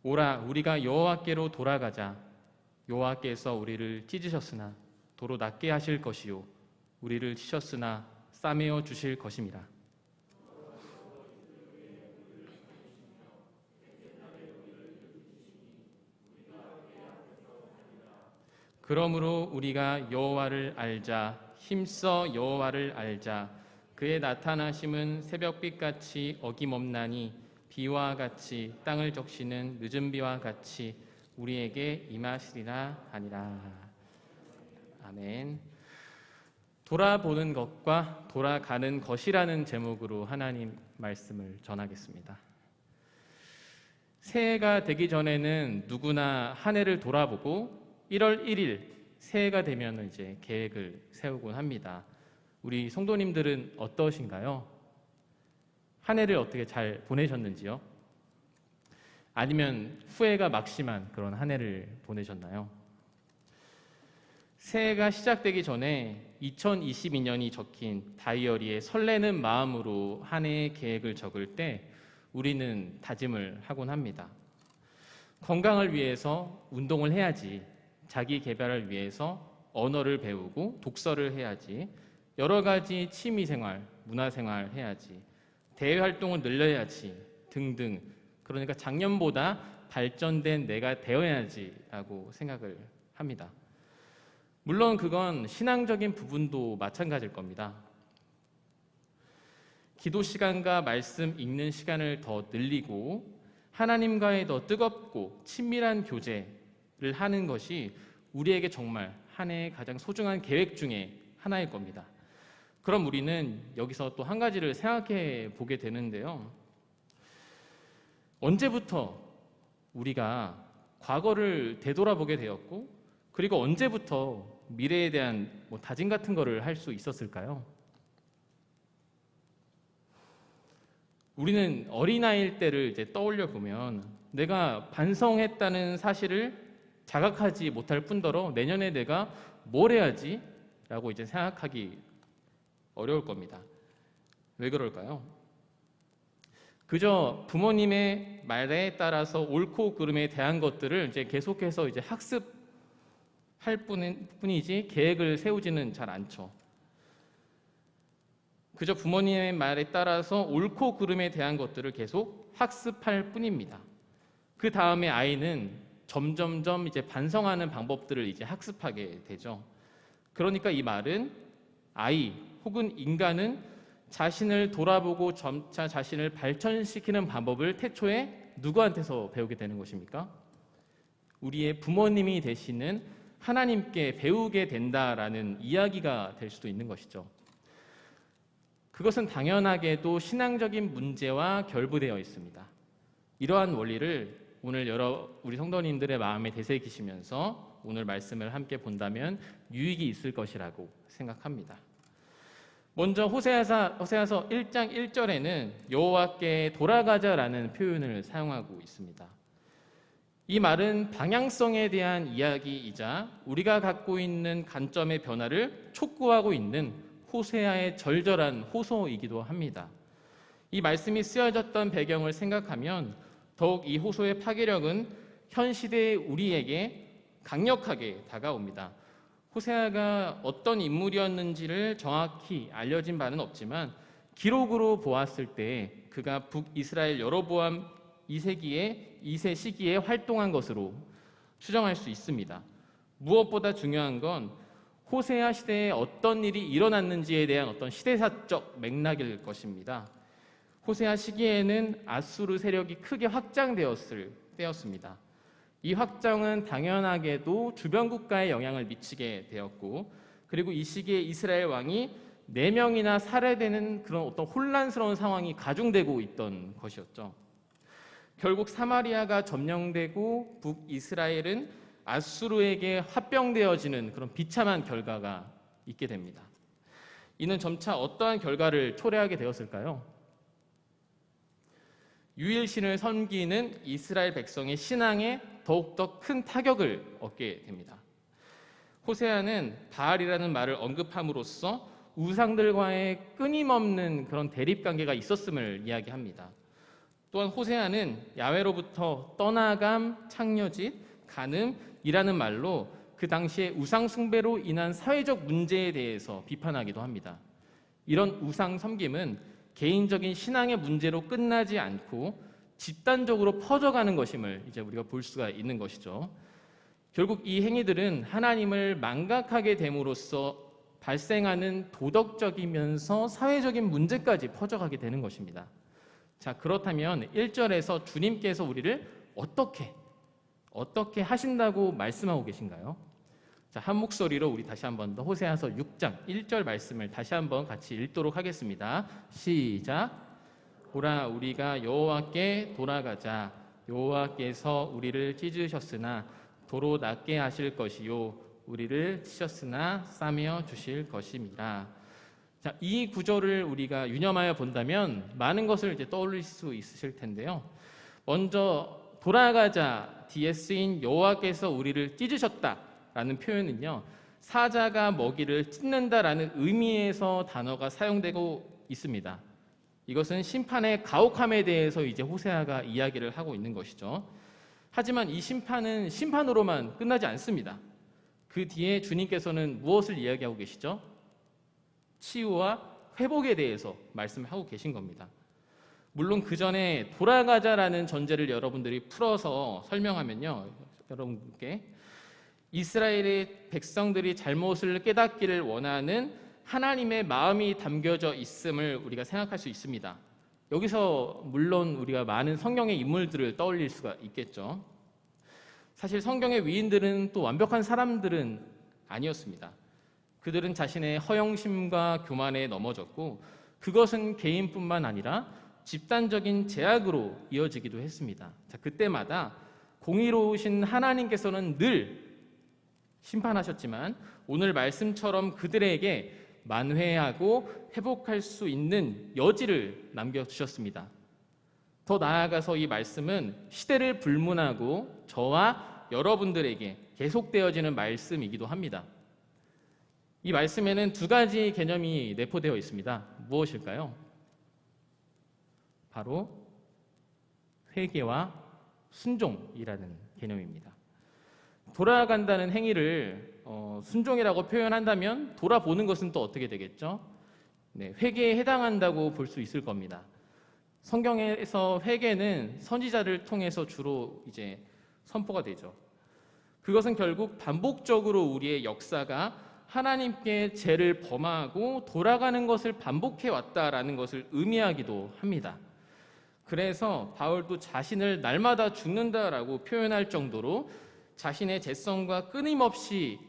오라 우리가 여호와께로 돌아가자. 여호와께서 우리를 찢으셨으나 도로 낫게 하실 것이요 우리를 치셨으나 싸매어 주실 것임이라. 그러므로 우리가 여호와를 알자. 힘써 여호와를 알자. 그의 나타나심은 새벽빛같이 어김없나니 비와 같이 땅을 적시는 늦은 비와 같이 우리에게 임하시리라 하니라. 아멘. 돌아보는 것과 돌아가는 것이라는 제목으로 하나님 말씀을 전하겠습니다. 새해가 되기 전에는 누구나 한 해를 돌아보고 1월 1일 새해가 되면 이제 계획을 세우곤 합니다. 우리 성도님들은 어떠신가요? 한 해를 어떻게 잘 보내셨는지요? 아니면 후회가 막심한 그런 한 해를 보내셨나요? 새해가 시작되기 전에 2022년이 적힌 다이어리에 설레는 마음으로 한 해의 계획을 적을 때 우리는 다짐을 하곤 합니다. 건강을 위해서 운동을 해야지, 자기 개발을 위해서 언어를 배우고 독서를 해야지, 여러 가지 취미생활, 문화생활 해야지, 대외활동을 늘려야지 등등. 그러니까 작년보다 발전된 내가 되어야지 라고 생각을 합니다. 물론 그건 신앙적인 부분도 마찬가지일 겁니다. 기도 시간과 말씀 읽는 시간을 더 늘리고 하나님과의 더 뜨겁고 친밀한 교제를 하는 것이 우리에게 정말 한 해의 가장 소중한 계획 중에 하나일 겁니다. 그럼 우리는 여기서 또 한 가지를 생각해 보게 되는데요. 언제부터 우리가 과거를 되돌아보게 되었고, 그리고 언제부터 미래에 대한 다짐 같은 거를 할 수 있었을까요? 우리는 어린아이일 때를 이제 떠올려 보면 내가 반성했다는 사실을 자각하지 못할 뿐더러 내년에 내가 뭘 해야지? 라고 이제 생각하기 어려울 겁니다. 왜 그럴까요? 그저 부모님의 말에 따라서 옳고 그름에 대한 것들을 이제 계속해서 이제 학습할 뿐이지 계획을 세우지는 잘 않죠. 그저 부모님의 말에 따라서 옳고 그름에 대한 것들을 계속 학습할 뿐입니다. 그 다음에 아이는 점점점 이제 반성하는 방법들을 이제 학습하게 되죠. 그러니까 이 말은 아이 혹은 인간은 자신을 돌아보고 점차 자신을 발전시키는 방법을 태초에 누구한테서 배우게 되는 것입니까? 우리의 부모님이 되시는 하나님께 배우게 된다라는 이야기가 될 수도 있는 것이죠. 그것은 당연하게도 신앙적인 문제와 결부되어 있습니다. 이러한 원리를 오늘 우리 성도님들의 마음에 되새기시면서 오늘 말씀을 함께 본다면 유익이 있을 것이라고 생각합니다. 먼저 호세아서 1장 1절에는 여호와께 돌아가자라는 표현을 사용하고 있습니다. 이 말은 방향성에 대한 이야기이자 우리가 갖고 있는 관점의 변화를 촉구하고 있는 호세아의 절절한 호소이기도 합니다. 이 말씀이 쓰여졌던 배경을 생각하면 더욱 이 호소의 파괴력은 현 시대의 우리에게 강력하게 다가옵니다. 호세아가 어떤 인물이었는지를 정확히 알려진 바는 없지만 기록으로 보았을 때 그가 북이스라엘 여로보암 2세 시기에 활동한 것으로 추정할 수 있습니다. 무엇보다 중요한 건 호세아 시대에 어떤 일이 일어났는지에 대한 어떤 시대사적 맥락일 것입니다. 호세아 시기에는 아수르 세력이 크게 확장되었을 때였습니다. 이 확장은 당연하게도 주변 국가에 영향을 미치게 되었고, 그리고 이 시기에 이스라엘 왕이 4명이나 살해되는 그런 어떤 혼란스러운 상황이 가중되고 있던 것이었죠. 결국 사마리아가 점령되고 북이스라엘은 아수르에게 합병되어지는 그런 비참한 결과가 있게 됩니다. 이는 점차 어떠한 결과를 초래하게 되었을까요? 유일신을 섬기는 이스라엘 백성의 신앙에 더욱더 큰 타격을 얻게 됩니다. 호세아는 바알이라는 말을 또한 호세아는 야훼로부터 떠나감, 창녀짓, 간음이라는 말로 그 당시에 우상 숭배로 인한 사회적 문제에 대해서 비판하기도 합니다. 이런 우상 섬김은 개인적인 신앙의 문제로 끝나지 않고 집단적으로 퍼져가는 것임을 이제 우리가 볼 수가 있는 것이죠. 결국 이 행위들은 하나님을 망각하게 됨으로써 발생하는 도덕적이면서 사회적인 문제까지 퍼져가게 되는 것입니다. 자, 그렇다면 1절에서 주님께서 우리를 어떻게 하신다고 말씀하고 계신가요? 자, 한 목소리로 우리 다시 한번 더 호세아서 6장 1절 말씀을 다시 한번 같이 읽도록 하겠습니다. 시작. 보라, 우리가 여호와께 돌아가자. 여호와께서 우리를 찢으셨으나 도로 낫게 하실 것이요 우리를 치셨으나 싸매어 주실 것임이라. 자, 이 구절을 우리가 유념하여 본다면 많은 것을 이제 떠올릴 수 있으실 텐데요. 먼저 돌아가자 뒤에 쓰인 여호와께서 우리를 찢으셨다라는 표현은요, 사자가 먹이를 찢는다라는 의미에서 단어가 사용되고 있습니다. 이것은 심판의 가혹함에 대해서 이제 호세아가 이야기를 하고 있는 것이죠. 하지만 이 심판은 심판으로만 끝나지 않습니다. 그 뒤에 주님께서는 무엇을 이야기하고 계시죠? 치유와 회복에 대해서 말씀하고 계신 겁니다. 물론 그 전에 돌아가자라는 전제를 여러분들이 풀어서 설명하면요, 여러분께 이스라엘의 백성들이 잘못을 깨닫기를 원하는 하나님의 마음이 담겨져 있음을 우리가 생각할 수 있습니다. 여기서 물론 우리가 많은 성경의 인물들을 떠올릴 수가 있겠죠. 사실 성경의 위인들은 또 완벽한 사람들은 아니었습니다. 그들은 자신의 허영심과 교만에 넘어졌고 그것은 개인뿐만 아니라 집단적인 제약으로 이어지기도 했습니다. 자, 그때마다 공의로우신 하나님께서는 늘 심판하셨지만 오늘 말씀처럼 그들에게 만회하고 회복할 수 있는 여지를 남겨주셨습니다. 더 나아가서 이 말씀은 시대를 불문하고 저와 여러분들에게 계속되어지는 말씀이기도 합니다. 이 말씀에는 두 가지 개념이 내포되어 있습니다. 무엇일까요? 바로 회개와 순종이라는 개념입니다. 돌아간다는 행위를 순종이라고 표현한다면 돌아보는 것은 또 어떻게 되겠죠? 네, 회개에 해당한다고 볼 수 있을 겁니다. 성경에서 회개는 선지자를 통해서 주로 이제 선포가 되죠. 그것은 결국 반복적으로 우리의 역사가 하나님께 죄를 범하고 돌아가는 것을 반복해 왔다라는 것을 의미하기도 합니다. 그래서 바울도 자신을 날마다 죽는다라고 표현할 정도로 자신의 죄성과 끊임없이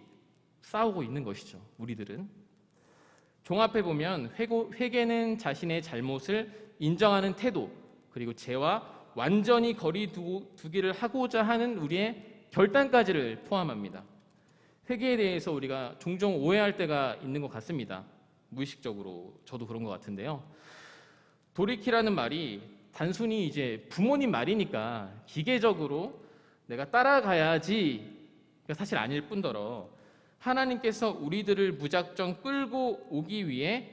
싸우고 있는 것이죠. 우리들은 종합해 보면 회개는 자신의 잘못을 인정하는 태도, 그리고 죄와 완전히 거리 두기를 하고자 하는 우리의 결단까지를 포함합니다. 회개에 대해서 우리가 종종 오해할 때가 있는 것 같습니다. 무의식적으로 저도 그런 것 같은데요. 돌이키라는 말이 단순히 이제 부모님 말이니까 기계적으로 내가 따라가야지, 사실 아닐 뿐더러 하나님께서 우리들을 무작정 끌고 오기 위해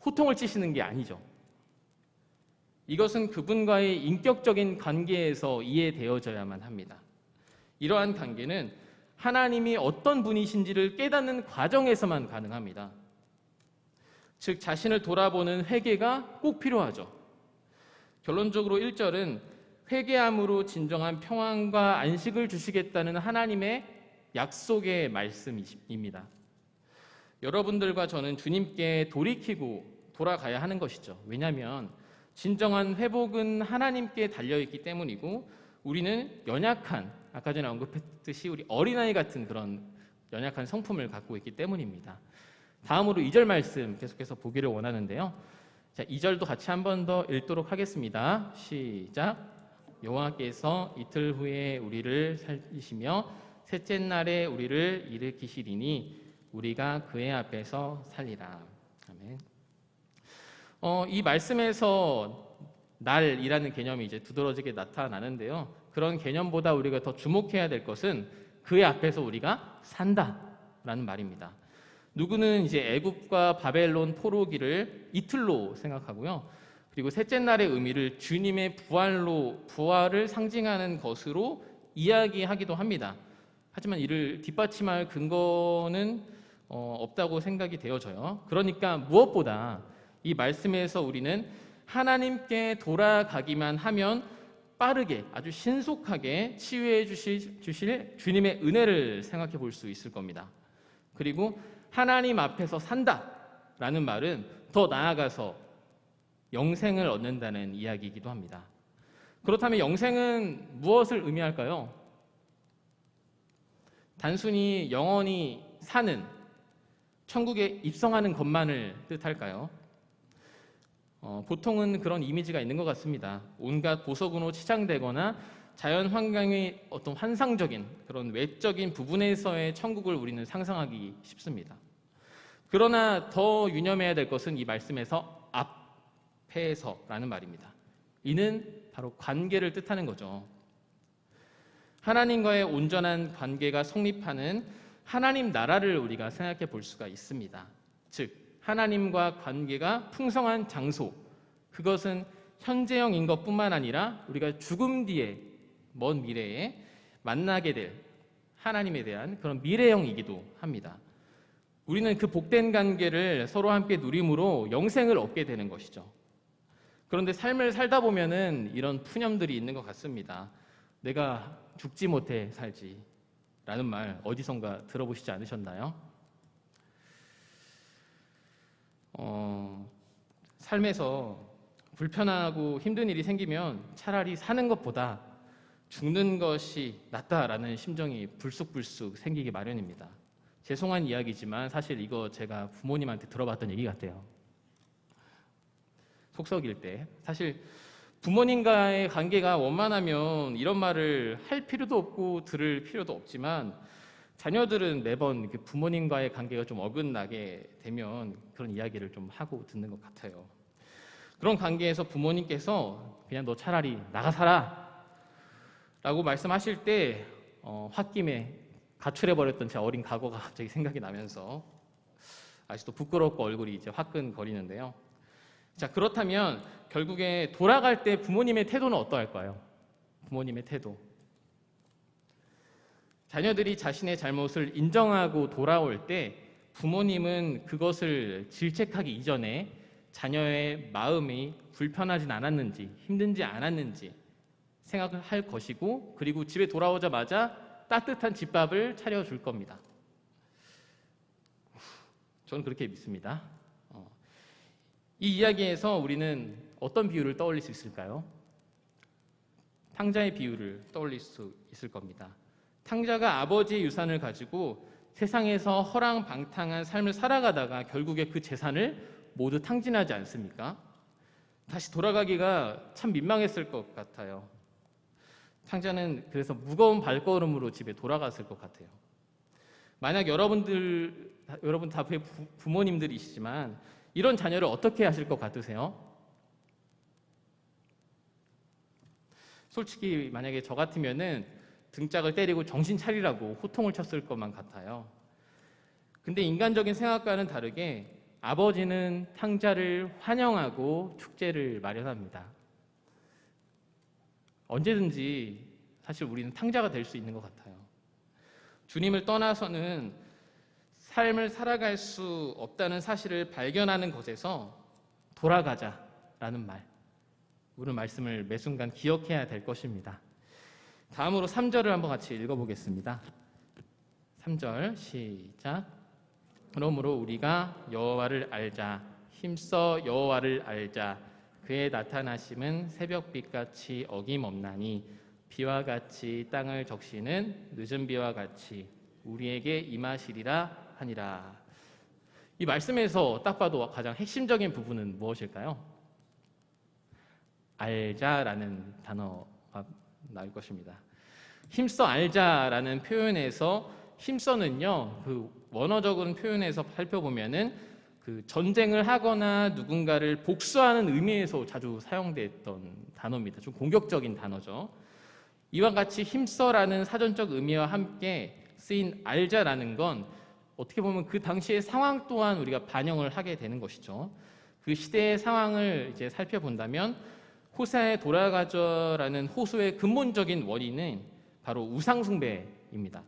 호통을 치시는 게 아니죠. 이것은 그분과의 인격적인 관계에서 이해되어져야만 합니다. 이러한 관계는 하나님이 어떤 분이신지를 깨닫는 과정에서만 가능합니다. 즉 자신을 돌아보는 회개가 꼭 필요하죠. 결론적으로 1절은 회개함으로 진정한 평안과 안식을 주시겠다는 하나님의 약속의 말씀입니다. 여러분들과 저는 주님께 돌이키고 돌아가야 하는 것이죠. 왜냐하면 진정한 회복은 하나님께 달려있기 때문이고 우리는 연약한, 아까 전에 언급했듯이 우리 어린아이 같은 그런 연약한 성품을 갖고 있기 때문입니다. 다음으로 2절 말씀 계속해서 보기를 원하는데요. 자, 2절도 같이 한 번 더 읽도록 하겠습니다. 시작. 여호와께서 이틀 후에 우리를 살리시며 셋째 날에 우리를 일으키시리니 우리가 그의 앞에서 살리라. 아멘. 이 말씀에서 날이라는 개념이 이제 두드러지게 나타나는데요. 그런 개념보다 우리가 더 주목해야 될 것은 그의 앞에서 우리가 산다라는 말입니다. 누구는 이제 애굽과 바벨론 포로기를 이틀로 생각하고요. 그리고 셋째 날의 의미를 주님의 부활을 상징하는 것으로 이야기하기도 합니다. 하지만 이를 뒷받침할 근거는 없다고 생각이 되어져요. 그러니까 무엇보다 이 말씀에서 우리는 하나님께 돌아가기만 하면 빠르게 아주 신속하게 치유해 주실 주님의 은혜를 생각해 볼 수 있을 겁니다. 그리고 하나님 앞에서 산다라는 말은 더 나아가서 영생을 얻는다는 이야기이기도 합니다. 그렇다면 영생은 무엇을 의미할까요? 단순히 영원히 사는 천국에 입성하는 것만을 뜻할까요? 보통은 그런 이미지가 있는 것 같습니다. 온갖 보석으로 치장되거나 자연 환경의 어떤 환상적인 그런 외적인 부분에서의 천국을 우리는 상상하기 쉽습니다. 그러나 더 유념해야 될 것은 이 말씀에서 앞에서라는 말입니다. 이는 바로 관계를 뜻하는 거죠. 하나님과의 온전한 관계가 성립하는 하나님 나라를 우리가 생각해 볼 수가 있습니다. 즉 하나님과 관계가 풍성한 장소, 그것은 현재형인 것뿐만 아니라 우리가 죽음 뒤에 먼 미래에 만나게 될 하나님에 대한 그런 미래형이기도 합니다. 우리는 그 복된 관계를 서로 함께 누림으로 영생을 얻게 되는 것이죠. 그런데 삶을 살다 보면은 이런 푸념들이 있는 것 같습니다. 내가 죽지 못해 살지 라는 말 어디선가 들어보시지 않으셨나요? 삶에서 불편하고 힘든 일이 생기면 차라리 사는 것보다 죽는 것이 낫다라는 심정이 불쑥불쑥 생기기 마련입니다. 죄송한 이야기지만 사실 이거 제가 부모님한테 들어봤던 얘기 같아요. 속썩일 때 사실 부모님과의 관계가 원만하면 이런 말을 할 필요도 없고 들을 필요도 없지만 자녀들은 매번 부모님과의 관계가 좀 어긋나게 되면 그런 이야기를 좀 하고 듣는 것 같아요. 그런 관계에서 부모님께서 그냥 너 차라리 나가 살아 라고 말씀하실 때 홧김에 가출해버렸던 제 어린 과거가 갑자기 생각이 나면서 아직도 부끄럽고 얼굴이 이제 화끈거리는데요. 자, 그렇다면 결국에 돌아갈 때 부모님의 태도는 어떠할까요? 부모님의 태도. 자녀들이 자신의 잘못을 인정하고 돌아올 때 부모님은 그것을 질책하기 이전에 자녀의 마음이 불편하진 않았는지 힘든지 않았는지 생각을 할 것이고, 그리고 집에 돌아오자마자 따뜻한 집밥을 차려줄 겁니다. 저는 그렇게 믿습니다. 이 이야기에서 우리는 어떤 비유를 떠올릴 수 있을까요? 탕자의 비유를 떠올릴 수 있을 겁니다. 탕자가 아버지의 유산을 가지고 세상에서 허랑방탕한 삶을 살아가다가 결국에 그 재산을 모두 탕진하지 않습니까? 다시 돌아가기가 참 민망했을 것 같아요. 탕자는 그래서 무거운 발걸음으로 집에 돌아갔을 것 같아요. 만약 여러분 다 부모님들이시지만 이런 자녀를 어떻게 하실 것 같으세요? 솔직히 만약에 저 같으면은 등짝을 때리고 정신 차리라고 호통을 쳤을 것만 같아요. 근데 인간적인 생각과는 다르게 아버지는 탕자를 환영하고 축제를 마련합니다. 언제든지 사실 우리는 탕자가 될 수 있는 것 같아요. 주님을 떠나서는 삶을 살아갈 수 없다는 사실을 발견하는 것에서 돌아가자라는 말, 오늘 말씀을 매 순간 기억해야 될 것입니다. 다음으로 3절을 한번 같이 읽어보겠습니다. 3절 시작. 그러므로 우리가 여호와를 알자, 힘써 여호와를 알자. 그의 나타나심은 새벽빛같이 어김없나니 비와 같이 땅을 적시는 늦은 비와 같이 우리에게 임하시리라 하니라. 이 말씀에서 딱 봐도 가장 핵심적인 부분은 무엇일까요? 알자라는 단어가 나올 것입니다. 힘써 알자라는 표현에서 힘써는요, 그 원어적인 표현에서 살펴보면은 그 전쟁을 하거나 누군가를 복수하는 의미에서 자주 사용됐던 단어입니다. 좀 공격적인 단어죠. 이와 같이 힘써라는 사전적 의미와 함께 쓰인 알자라는 건 어떻게 보면 그 당시의 상황 또한 우리가 반영을 하게 되는 것이죠. 그 시대의 상황을 이제 살펴본다면 호세아에 돌아가져라는 호소의 근본적인 원인은 바로 우상 숭배입니다.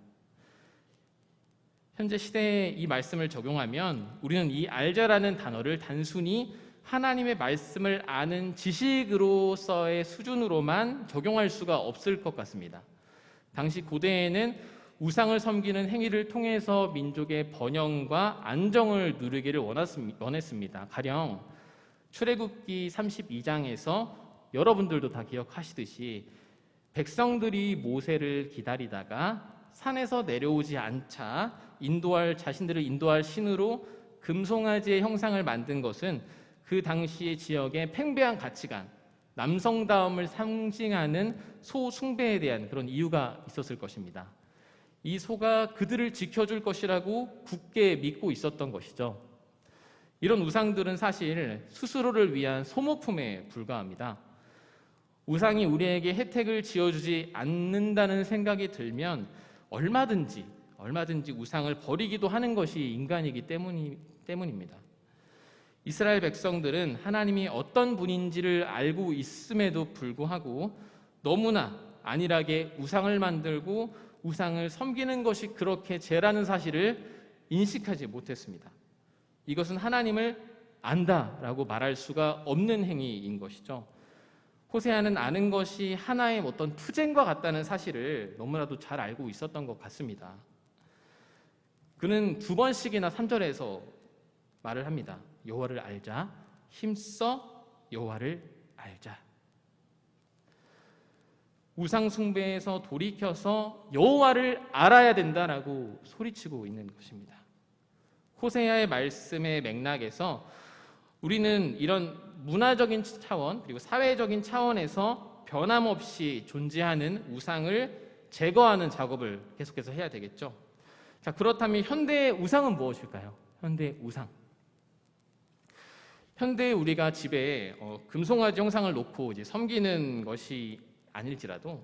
현재 시대에 이 말씀을 적용하면 우리는 이 알자라는 단어를 단순히 하나님의 말씀을 아는 지식으로서의 수준으로만 적용할 수가 없을 것 같습니다. 당시 고대에는 우상을 섬기는 행위를 통해서 민족의 번영과 안정을 누리기를 원했습니다. 가령 출애굽기 32장에서 여러분들도 다 기억하시듯이 백성들이 모세를 기다리다가 산에서 내려오지 않자 자신들을 인도할 신으로 금송아지의 형상을 만든 것은 그 당시의 지역의 팽배한 가치관, 남성다움을 상징하는 소 숭배에 대한 그런 이유가 있었을 것입니다. 이 소가 그들을 지켜줄 것이라고 굳게 믿고 있었던 것이죠. 이런 우상들은 사실 스스로를 위한 소모품에 불과합니다. 우상이 우리에게 혜택을 지어주지 않는다는 생각이 들면 얼마든지 우상을 버리기도 하는 것이 인간이기 때문입니다. 이스라엘 백성들은 하나님이 어떤 분인지를 알고 있음에도 불구하고 너무나 안일하게 우상을 만들고 우상을 섬기는 것이 그렇게 죄라는 사실을 인식하지 못했습니다. 이것은 하나님을 안다라고 말할 수가 없는 행위인 것이죠. 호세아는 아는 것이 하나의 어떤 투쟁과 같다는 사실을 너무나도 잘 알고 있었던 것 같습니다. 그는 2번씩이나 3절에서 말을 합니다. 여호와를 알자, 힘써 여호와를 알자. 우상 숭배에서 돌이켜서 여호와를 알아야 된다라고 소리치고 있는 것입니다. 호세아의 말씀의 맥락에서 우리는 이런 문화적인 차원 그리고 사회적인 차원에서 변함없이 존재하는 우상을 제거하는 작업을 계속해서 해야 되겠죠. 자, 그렇다면 현대의 우상은 무엇일까요? 현대의 우상. 현대에 우리가 집에 금송아지 형상을 놓고 이제 섬기는 것이 아닐지라도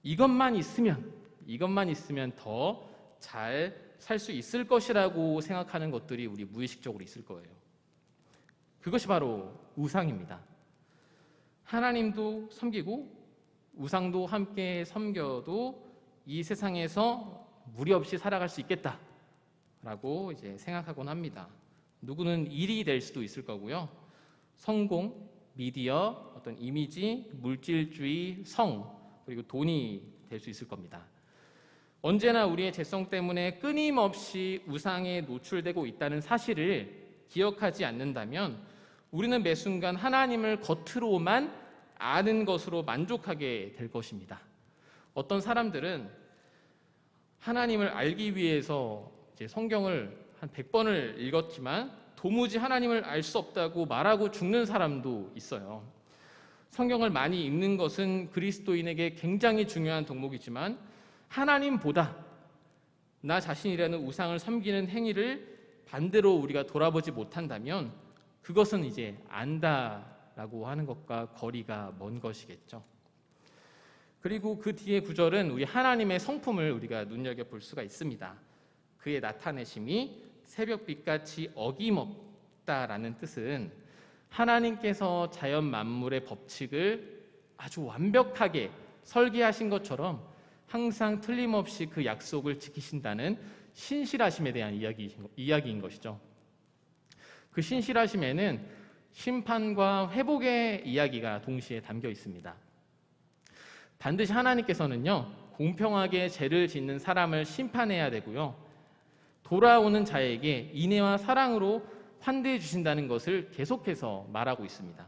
이것만 있으면 더 잘 살 수 있을 것이라고 생각하는 것들이 우리 무의식적으로 있을 거예요. 그것이 바로 우상입니다. 하나님도 섬기고 우상도 함께 섬겨도 이 세상에서 무리 없이 살아갈 수 있겠다라고 이제 생각하곤 합니다. 누구는 일이 될 수도 있을 거고요. 성공, 미디어, 어떤 이미지, 물질주의, 성, 그리고 돈이 될 수 있을 겁니다. 언제나 우리의 죄성 때문에 끊임없이 우상에 노출되고 있다는 사실을 기억하지 않는다면 우리는 매 순간 하나님을 겉으로만 아는 것으로 만족하게 될 것입니다. 어떤 사람들은 하나님을 알기 위해서 이제 성경을 한 100번을 읽었지만 도무지 하나님을 알 수 없다고 말하고 죽는 사람도 있어요. 성경을 많이 읽는 것은 그리스도인에게 굉장히 중요한 덕목이지만 하나님보다 나 자신이라는 우상을 섬기는 행위를 반대로 우리가 돌아보지 못한다면 그것은 이제 안다라고 하는 것과 거리가 먼 것이겠죠. 그리고 그 뒤에 구절은 우리 하나님의 성품을 우리가 눈여겨볼 수가 있습니다. 그의 나타내심이 새벽빛같이 어김없다라는 뜻은 하나님께서 자연 만물의 법칙을 아주 완벽하게 설계하신 것처럼 항상 틀림없이 그 약속을 지키신다는 신실하심에 대한 이야기인 것이죠. 그 신실하심에는 심판과 회복의 이야기가 동시에 담겨 있습니다. 반드시 하나님께서는요, 공평하게 죄를 짓는 사람을 심판해야 되고요, 돌아오는 자에게 인애와 사랑으로 환대해 주신다는 것을 계속해서 말하고 있습니다.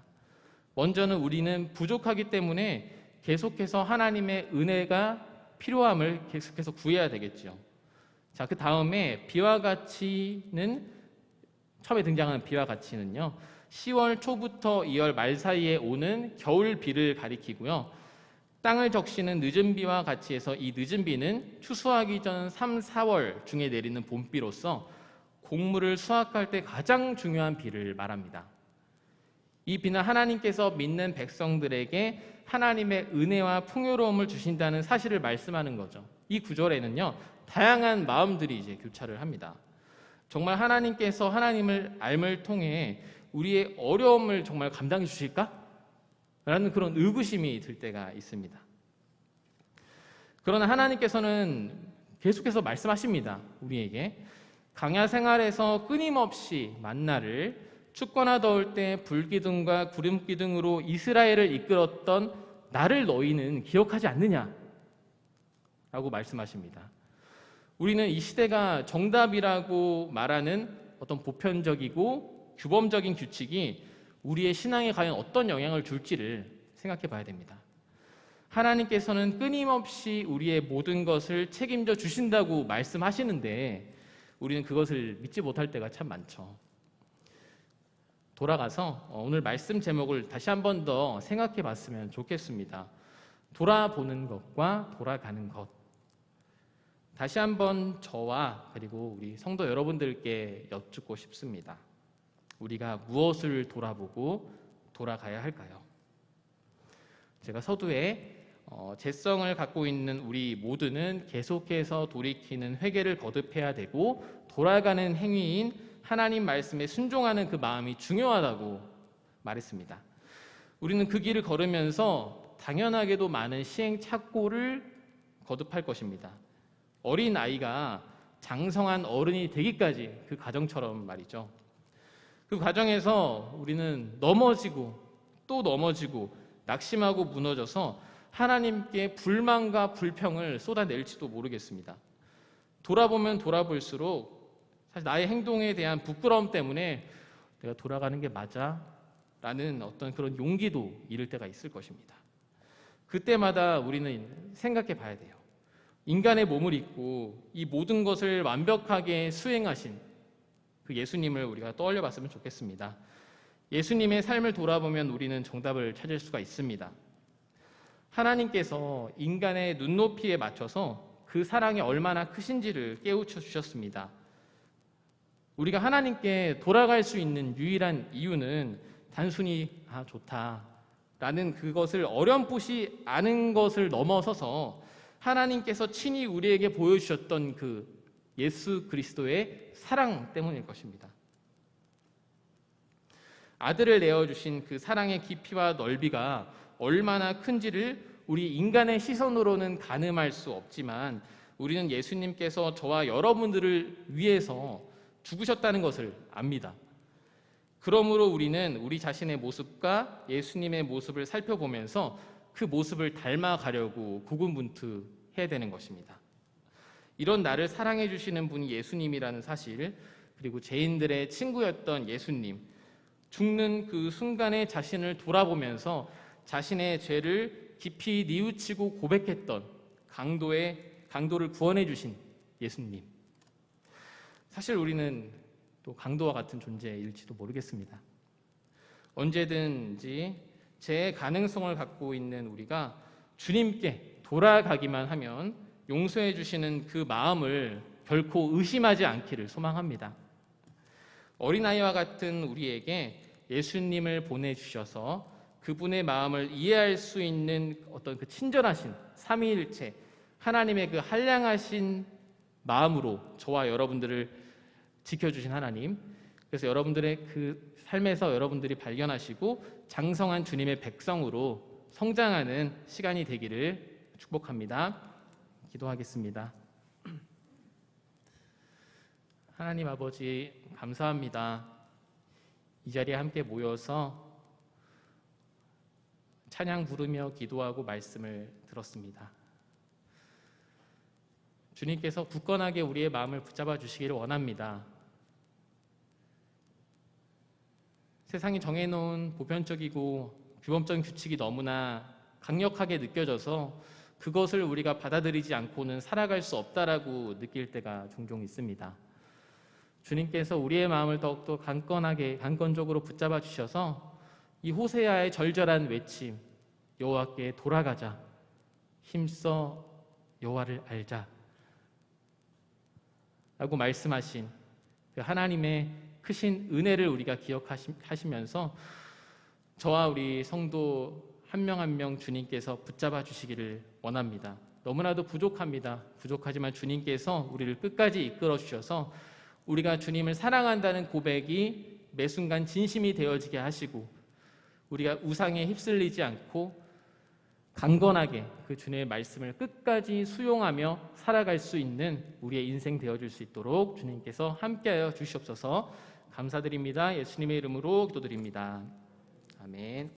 먼저는 우리는 부족하기 때문에 계속해서 하나님의 은혜가 필요함을 계속해서 구해야 되겠죠. 자, 그 다음에 비와 같이는 처음에 등장하는 비와 같이는요, 10월 초부터 2월 말 사이에 오는 겨울 비를 가리키고요. 땅을 적시는 늦은 비와 같이 해서 이 늦은 비는 추수하기 전 3, 4월 중에 내리는 봄비로서 곡물을 수확할 때 가장 중요한 비를 말합니다. 이 비는 하나님께서 믿는 백성들에게 하나님의 은혜와 풍요로움을 주신다는 사실을 말씀하는 거죠. 이 구절에는요, 다양한 마음들이 이제 교차를 합니다. 정말 하나님께서 하나님을 알을 통해 우리의 어려움을 정말 감당해 주실까? 라는 그런 의구심이 들 때가 있습니다. 그러나 하나님께서는 계속해서 말씀하십니다. 우리에게 광야 생활에서 끊임없이 만나를 춥거나 더울 때 불기둥과 구름기둥으로 이스라엘을 이끌었던 나를 너희는 기억하지 않느냐? 라고 말씀하십니다. 우리는 이 시대가 정답이라고 말하는 어떤 보편적이고 규범적인 규칙이 우리의 신앙에 과연 어떤 영향을 줄지를 생각해 봐야 됩니다. 하나님께서는 끊임없이 우리의 모든 것을 책임져 주신다고 말씀하시는데 우리는 그것을 믿지 못할 때가 참 많죠. 돌아가서 오늘 말씀 제목을 다시 한 번 더 생각해 봤으면 좋겠습니다. 돌아보는 것과 돌아가는 것. 다시 한번 저와 그리고 우리 성도 여러분들께 여쭙고 싶습니다. 우리가 무엇을 돌아보고 돌아가야 할까요? 제가 서두에 재성을 갖고 있는 우리 모두는 계속해서 돌이키는 회개를 거듭해야 되고 돌아가는 행위인 하나님 말씀에 순종하는 그 마음이 중요하다고 말했습니다. 우리는 그 길을 걸으면서 당연하게도 많은 시행착오를 거듭할 것입니다. 어린 아이가 장성한 어른이 되기까지 그 과정처럼 말이죠. 그 과정에서 우리는 넘어지고 또 넘어지고 낙심하고 무너져서 하나님께 불만과 불평을 쏟아낼지도 모르겠습니다. 돌아보면 돌아볼수록 사실 나의 행동에 대한 부끄러움 때문에 내가 돌아가는 게 맞아? 라는 어떤 그런 용기도 잃을 때가 있을 것입니다. 그때마다 우리는 생각해 봐야 돼요. 인간의 몸을 입고 이 모든 것을 완벽하게 수행하신 그 예수님을 우리가 떠올려 봤으면 좋겠습니다. 예수님의 삶을 돌아보면 우리는 정답을 찾을 수가 있습니다. 하나님께서 인간의 눈높이에 맞춰서 그 사랑이 얼마나 크신지를 깨우쳐 주셨습니다. 우리가 하나님께 돌아갈 수 있는 유일한 이유는 단순히 좋다라는 그것을 어렴풋이 아는 것을 넘어서서 하나님께서 친히 우리에게 보여주셨던 그 예수 그리스도의 사랑 때문일 것입니다. 아들을 내어주신 그 사랑의 깊이와 넓이가 얼마나 큰지를 우리 인간의 시선으로는 가늠할 수 없지만 우리는 예수님께서 저와 여러분들을 위해서 죽으셨다는 것을 압니다. 그러므로 우리는 우리 자신의 모습과 예수님의 모습을 살펴보면서 그 모습을 닮아가려고 고군분투해야 되는 것입니다. 이런 나를 사랑해 주시는 분이 예수님이라는 사실, 그리고 죄인들의 친구였던 예수님, 죽는 그 순간에 자신을 돌아보면서 자신의 죄를 깊이 뉘우치고 고백했던 강도를 구원해 주신 예수님. 사실 우리는 또 강도와 같은 존재일지도 모르겠습니다. 언제든지 제 가능성을 갖고 있는 우리가 주님께 돌아가기만 하면 용서해 주시는 그 마음을 결코 의심하지 않기를 소망합니다. 어린아이와 같은 우리에게 예수님을 보내주셔서 그분의 마음을 이해할 수 있는 어떤 그 친절하신 삼위일체 하나님의 그 한량하신 마음으로 저와 여러분들을 지켜주신 하나님, 그래서 여러분들의 그 삶에서 여러분들이 발견하시고 장성한 주님의 백성으로 성장하는 시간이 되기를 축복합니다. 기도하겠습니다. 하나님 아버지 감사합니다. 이 자리에 함께 모여서 찬양 부르며 기도하고 말씀을 들었습니다. 주님께서 굳건하게 우리의 마음을 붙잡아 주시기를 원합니다. 세상이 정해놓은 보편적이고 규범적인 규칙이 너무나 강력하게 느껴져서 그것을 우리가 받아들이지 않고는 살아갈 수 없다라고 느낄 때가 종종 있습니다. 주님께서 우리의 마음을 더욱더 강건적으로 붙잡아 주셔서 이 호세아의 절절한 외침, 여호와께 돌아가자, 힘써 여호와를 알자 라고 말씀하신 그 하나님의 크신 은혜를 우리가 기억하시면서 저와 우리 성도 한 명 한 명 주님께서 붙잡아 주시기를 원합니다. 너무나도 부족합니다. 부족하지만 주님께서 우리를 끝까지 이끌어 주셔서 우리가 주님을 사랑한다는 고백이 매 순간 진심이 되어지게 하시고 우리가 우상에 휩쓸리지 않고 강건하게 그 주님의 말씀을 끝까지 수용하며 살아갈 수 있는 우리의 인생 되어줄 수 있도록 주님께서 함께하여 주시옵소서. 감사드립니다. 예수님의 이름으로 기도드립니다. 아멘.